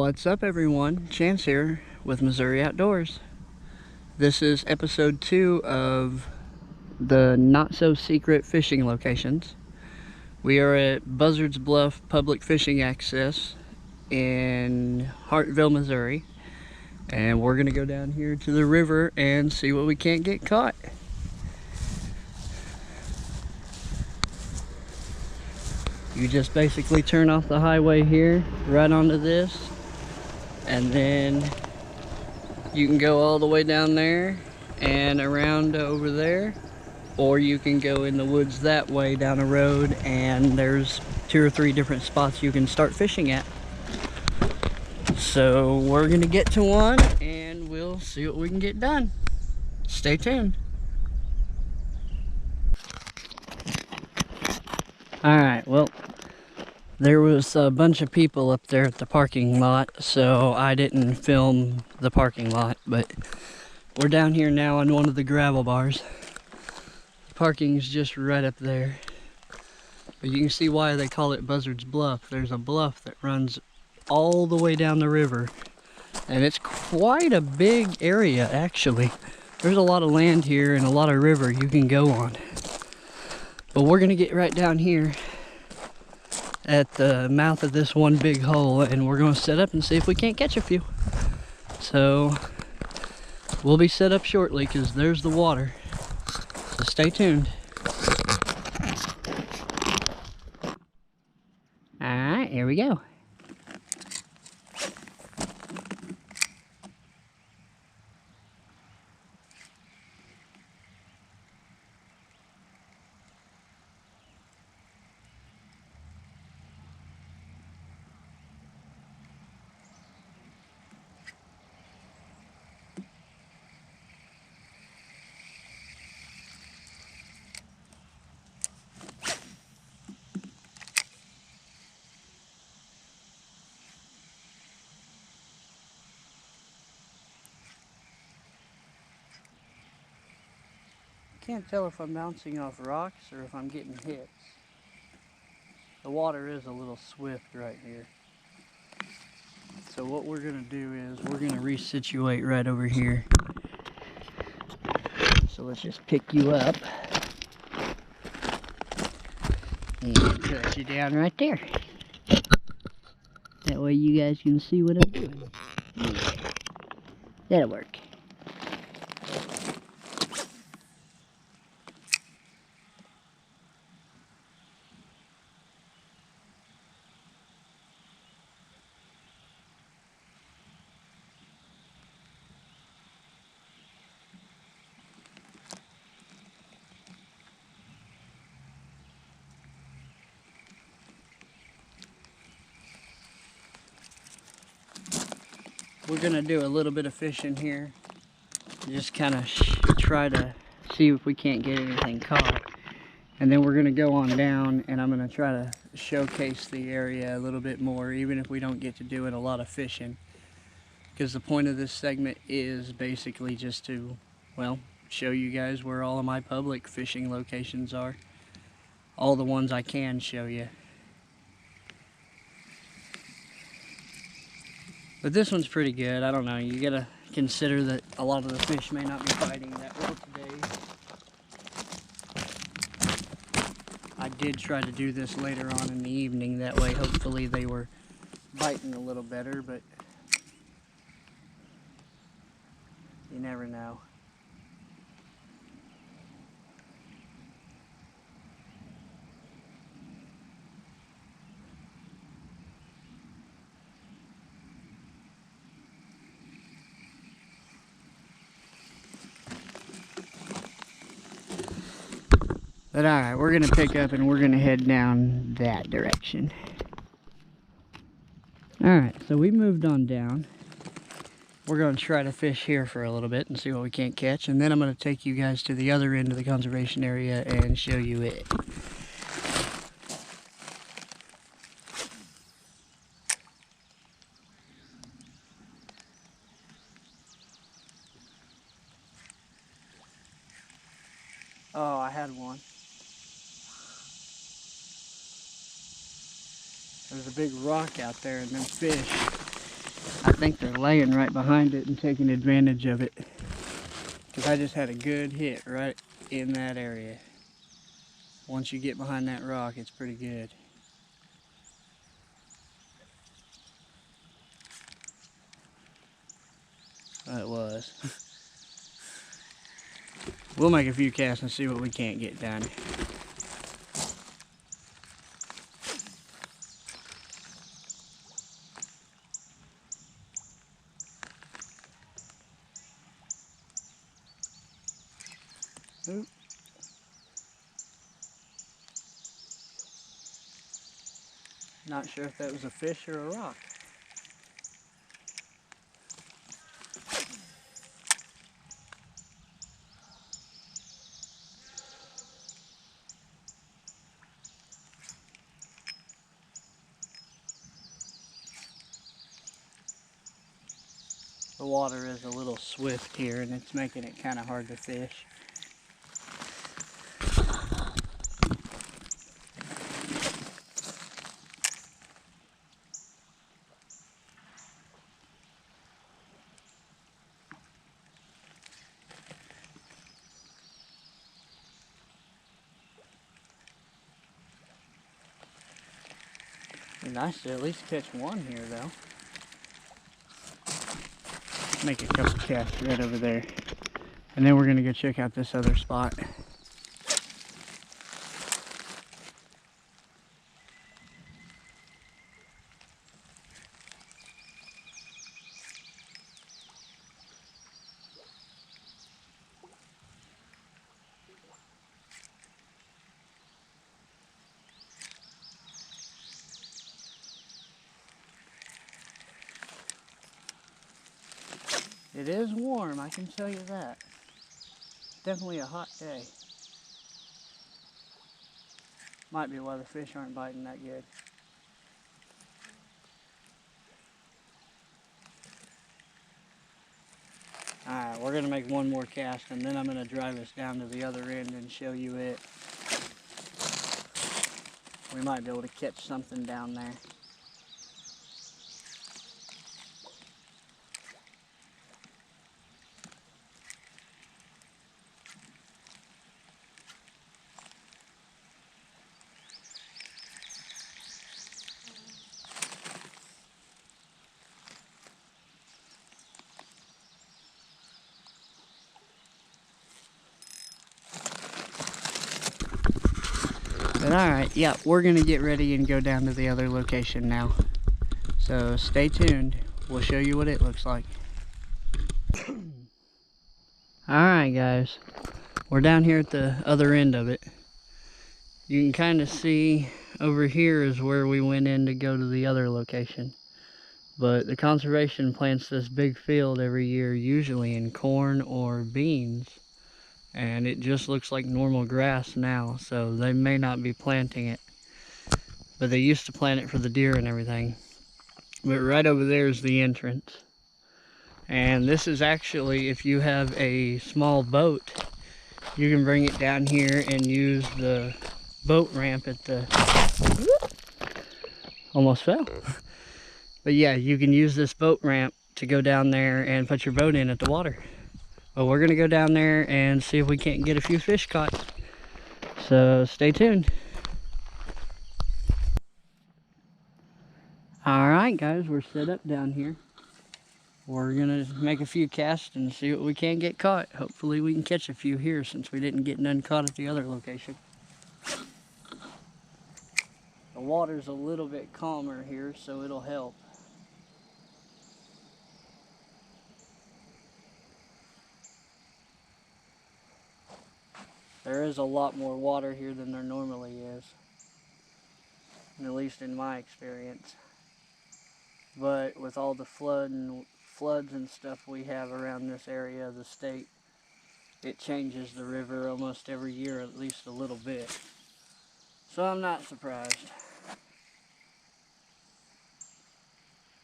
What's up, everyone? Chance here with Missouri Outdoors. This is episode 2 of the not so secret fishing locations. We are at Buzzards Bluff Public Fishing Access in Hartville, Missouri, and we're gonna go down here to the river and see what we can't get caught. You just basically turn off the highway here, right onto this, and then you can go all the way down there and around over there, or you can go in the woods that way down a road, and there's 2 or 3 different spots you can start fishing at. So we're gonna get to one and we'll see what we can get done. Stay tuned. Alright, well, there was a bunch of people up there at the parking lot, so I didn't film the parking lot, but we're down here now on one of the gravel bars. The parking's just right up there. But you can see why they call it Buzzards Bluff. There's a bluff that runs all the way down the river, and it's quite a big area, actually. There's a lot of land here and a lot of river you can go on. But we're gonna get right down here at the mouth of this one big hole, and we're gonna set up and see if we can't catch a few. So we'll be set up shortly because there's the water. So stay tuned. Alright, here we go. Can't tell if I'm bouncing off rocks or if I'm getting hits. The water is a little swift right here. So what we're gonna do is we're gonna resituate right over here. So let's just pick you up and put you down right there. That way you guys can see what I'm doing. Yeah. That'll work. We're gonna do a little bit of fishing here, just kind of try to see if we can't get anything caught, and then we're gonna go on down and I'm gonna try to showcase the area a little bit more, even if we don't get to doing a lot of fishing, because the point of this segment is basically just to, well, show you guys where all of my public fishing locations are, all the ones I can show you. But this one's pretty good. I don't know, you gotta consider that a lot of the fish may not be fighting that well today. I did try to do this later on in the evening, that way hopefully they were biting a little better, but you never know. But alright, we're going to pick up and we're going to head down that direction. Alright, so we moved on down. We're going to try to fish here for a little bit and see what we can't catch. And then I'm going to take you guys to the other end of the conservation area and show you it. Oh, I had one. There's a big rock out there and them fish I think they're laying right behind it and taking advantage of it. Because I just had a good hit right in that area. Once you get behind that rock, it's pretty good. It was. We'll make a few casts and see what we can't get done. Oop. Not sure if that was a fish or a rock. The water is a little swift here and it's making it kind of hard to fish. It'd be nice to at least catch one here though. Make a couple casts right over there. And then we're gonna go check out this other spot. It is warm, I can tell you that. Definitely a hot day. Might be why the fish aren't biting that good. Alright, we're going to make one more cast and then I'm going to drive us down to the other end and show you it. We might be able to catch something down there. But alright, yeah, we're going to get ready and go down to the other location now. So stay tuned. We'll show you what it looks like. Alright guys, we're down here at the other end of it. You can kind of see over here is where we went in to go to the other location. But the conservation plants this big field every year, usually in corn or beans. And it just looks like normal grass now, so they may not be planting it. But they used to plant it for the deer and everything. But right over there is the entrance. And this is actually, if you have a small boat, you can bring it down here and use the boat ramp at the... Almost fell. But yeah, you can use this boat ramp to go down there and put your boat in at the water. But we're going to go down there and see if we can't get a few fish caught. So stay tuned. Alright guys, we're set up down here. We're going to make a few casts and see what we can get caught. Hopefully we can catch a few here since we didn't get none caught at the other location. The water's a little bit calmer here, so it'll help. There is a lot more water here than there normally is, at least in my experience. But with all the floods and stuff we have around this area of the state, it changes the river almost every year, at least a little bit. So I'm not surprised.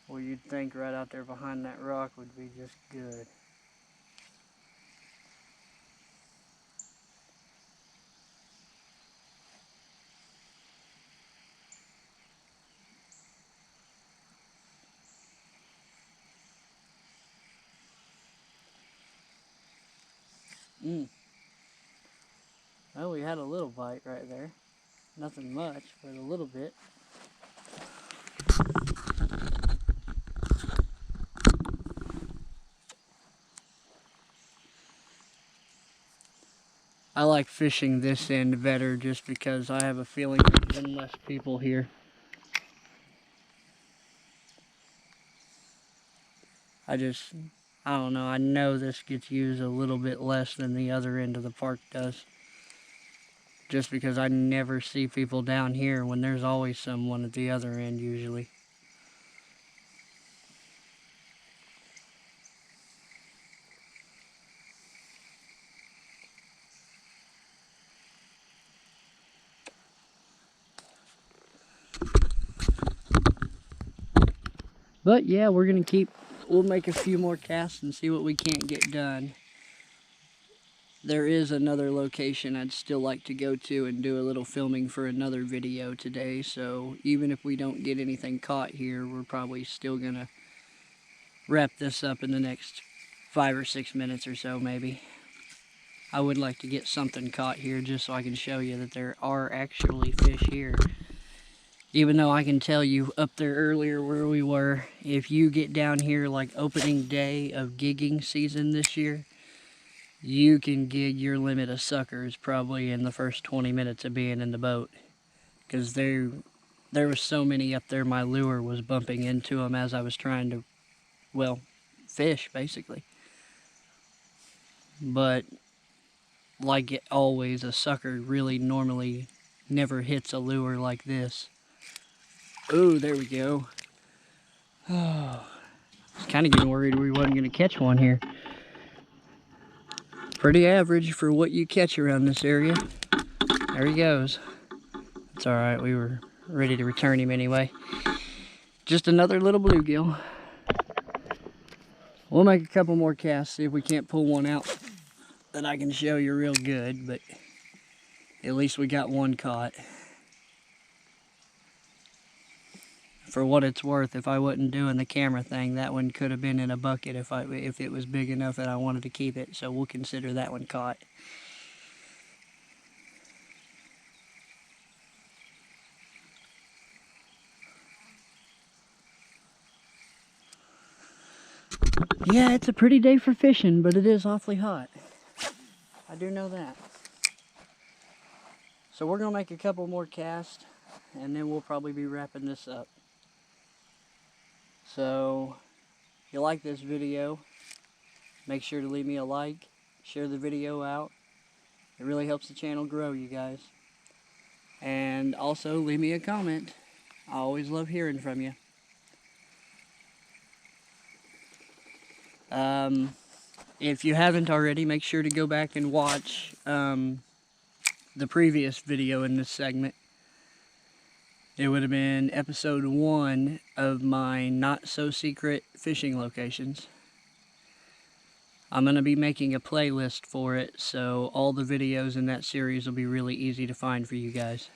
Well, you'd think right out there behind that rock would be just good. Well, we had a little bite right there. Nothing much, but a little bit. I like fishing this end better just because I have a feeling there's been less people here. I don't know, I know this gets used a little bit less than the other end of the park does. Just because I never see people down here when there's always someone at the other end usually. But yeah, we'll make a few more casts and see what we can't get done. There is another location I'd still like to go to and do a little filming for another video today, so even if we don't get anything caught here, we're probably still gonna wrap this up in the next 5 or 6 minutes or so maybe. I would like to get something caught here just so I can show you that there are actually fish here. Even though I can tell you up there earlier where we were, if you get down here like opening day of gigging season this year, you can gig your limit of suckers probably in the first 20 minutes of being in the boat. Because there were so many up there, my lure was bumping into them as I was trying to, well, fish basically. But like always, a sucker really normally never hits a lure like this. Oh, there we go. Oh, I was kind of getting worried we wasn't going to catch one here. Pretty average for what you catch around this area. There he goes. It's alright, we were ready to return him anyway. Just another little bluegill. We'll make a couple more casts, see if we can't pull one out that I can show you real good, but at least we got one caught. For what it's worth, if I wasn't doing the camera thing, that one could have been in a bucket if it was big enough that I wanted to keep it, so we'll consider that one caught. Yeah, it's a pretty day for fishing, but it is awfully hot. I do know that. So we're going to make a couple more casts, and then we'll probably be wrapping this up. So, if you like this video, make sure to leave me a like, share the video out. It really helps the channel grow, you guys. And also, leave me a comment. I always love hearing from you. If you haven't already, make sure to go back and watch the previous video in this segment. It would have been episode 1 of my not-so-secret fishing locations. I'm going to be making a playlist for it, so all the videos in that series will be really easy to find for you guys.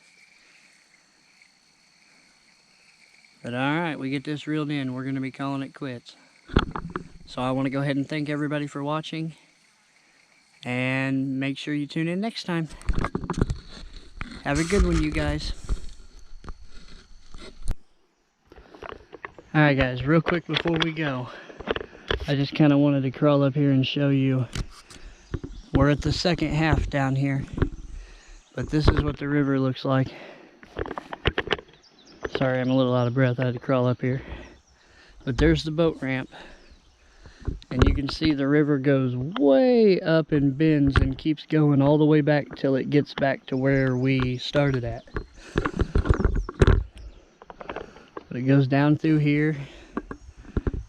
But alright, we get this reeled in. We're going to be calling it quits. So I want to go ahead and thank everybody for watching. And make sure you tune in next time. Have a good one, you guys. Alright guys, real quick before we go, I just kind of wanted to crawl up here and show you. We're at the second half down here, but this is what the river looks like. Sorry, I'm a little out of breath, I had to crawl up here. But there's the boat ramp, and you can see the river goes way up and bends and keeps going all the way back till it gets back to where we started at. But it goes down through here.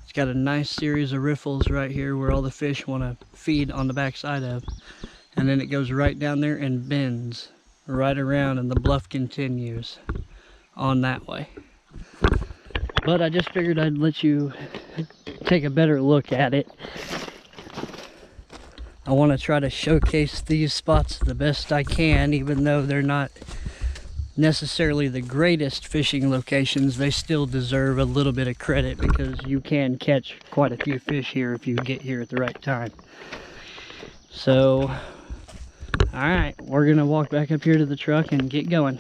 It's got a nice series of riffles right here where all the fish want to feed on the back side of. And then it goes right down there and bends right around, and the bluff continues on that way. But I just figured I'd let you take a better look at it. I want to try to showcase these spots the best I can, even though they're not necessarily the greatest fishing locations. They still deserve a little bit of credit because you can catch quite a few fish here if you get here at the right time. So, alright, we're gonna walk back up here to the truck and get going.